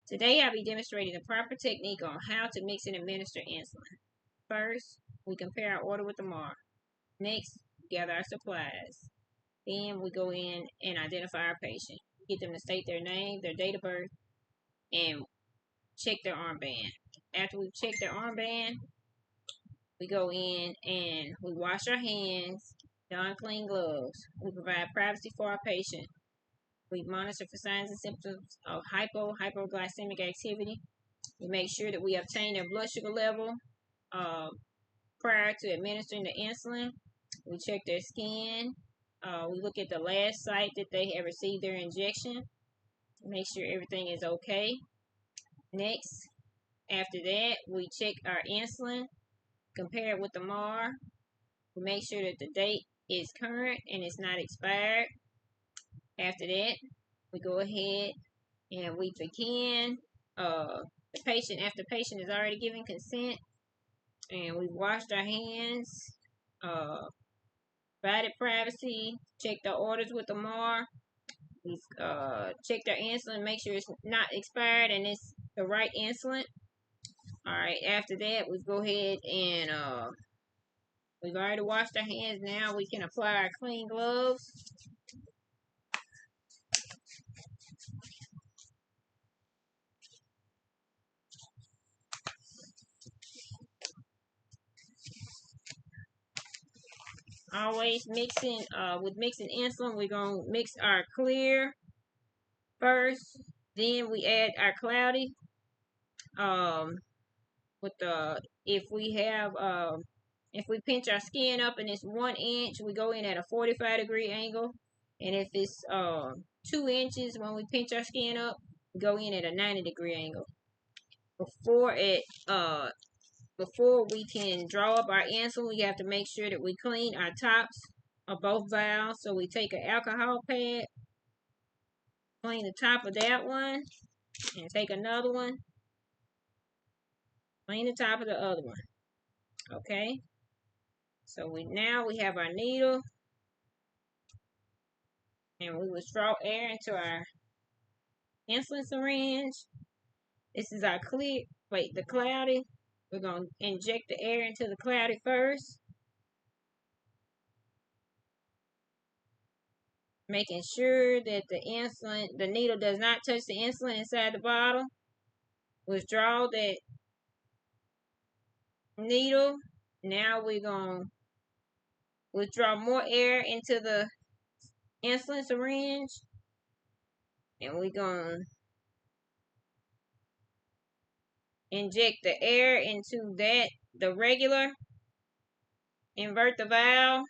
Today I'll be demonstrating the proper technique on how to mix and administer insulin. First, we compare our order with the mark. Next, gather our supplies. Then we go in and identify our patient. Get them to state their name, their date of birth, and check their armband. After we've checked their armband, we go in and we wash our hands, don clean gloves. We provide privacy for our patient. We monitor for signs and symptoms of hypoglycemic activity. We make sure that we obtain their blood sugar level prior to administering the insulin. We check their skin. We look at the last site that they have received their injection. Make sure everything is okay. Next, after that, we check our insulin, compare it with the MAR. We make sure that the date is current and it's not expired. After that, we go ahead and we begin the patient, after the patient has already given consent and we've washed our hands, provided privacy, checked our orders with the MAR, we've checked our insulin, make sure it's not expired and it's the right insulin. Alright, after that, we go ahead and we've already washed our hands. Now we can apply our clean gloves. Always mixing, with mixing insulin, we're going to mix our clear first. Then we add our cloudy. If we pinch our skin up and it's 1 inch, we go in at a 45-degree angle. And if it's 2 inches, when we pinch our skin up, we go in at a 90-degree angle. Before we can draw up our insulin, we have to make sure that we clean our tops of both valves. So we take an alcohol pad, clean the top of that one, and take another one, clean the top of the other one. Okay? So now we have our needle, and we withdraw air into our insulin syringe. This is our the cloudy. We're going to inject the air into the cloudy first, making sure that the needle does not touch the insulin inside the bottle. Withdraw that needle. Now we're going to withdraw more air into the insulin syringe, and we're going to inject the air into the regular. Invert the valve.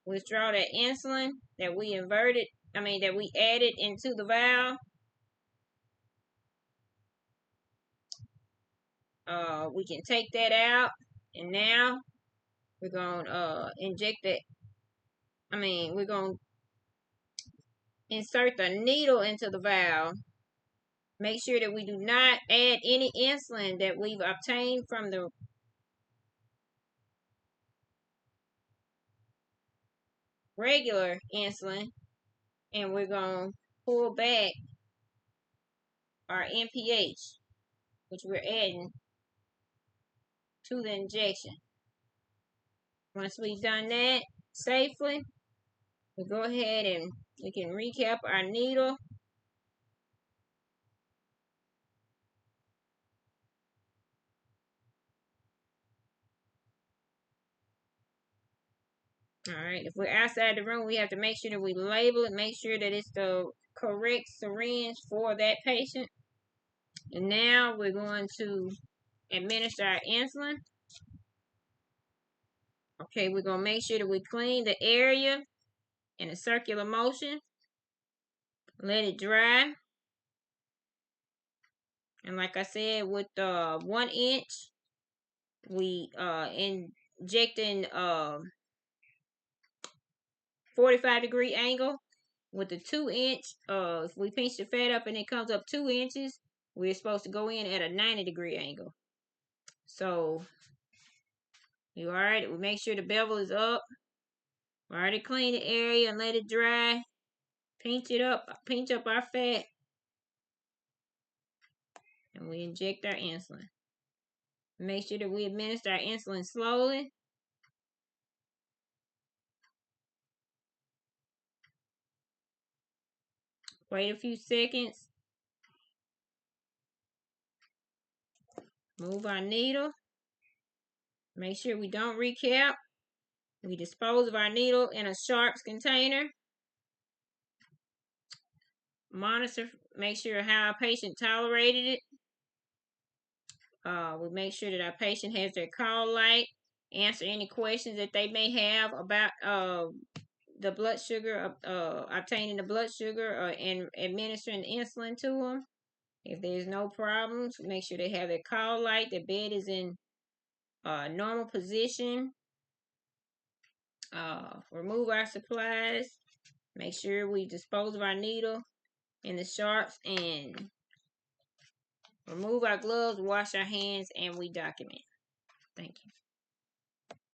Withdraw that insulin that we added into the valve. We can take that out, and now we're going to we're going to insert the needle into the valve. Make sure that we do not add any insulin that we've obtained from the regular insulin, and we're going to pull back our NPH, which we're adding to the injection. Once we've done that safely, we go ahead and we can recap our needle. Alright, if we're outside the room, we have to make sure that we label it, make sure that it's the correct syringe for that patient. And now we're going to administer our insulin. Okay, we're going to make sure that we clean the area in a circular motion. Let it dry. And like I said, with the 1 inch, we injecting 45-degree angle. With the 2 inch, if we pinch the fat up and it comes up 2 inches, we're supposed to go in at a 90-degree angle. So, you alright? We make sure the bevel is up. We already clean the area and let it dry. Pinch it up. Pinch up our fat. And we inject our insulin. Make sure that we administer our insulin slowly. Wait a few seconds. Move our needle. Make sure we don't recap. We dispose of our needle in a sharps container. Monitor, make sure how our patient tolerated it. We make sure that our patient has their call light. Answer any questions that they may have about the blood sugar, obtaining the blood sugar and administering insulin to them. If there's no problems, make sure they have their call light. Their bed is in normal position. Remove our supplies. Make sure we dispose of our needle in the sharps and remove our gloves, wash our hands, and we document. Thank you.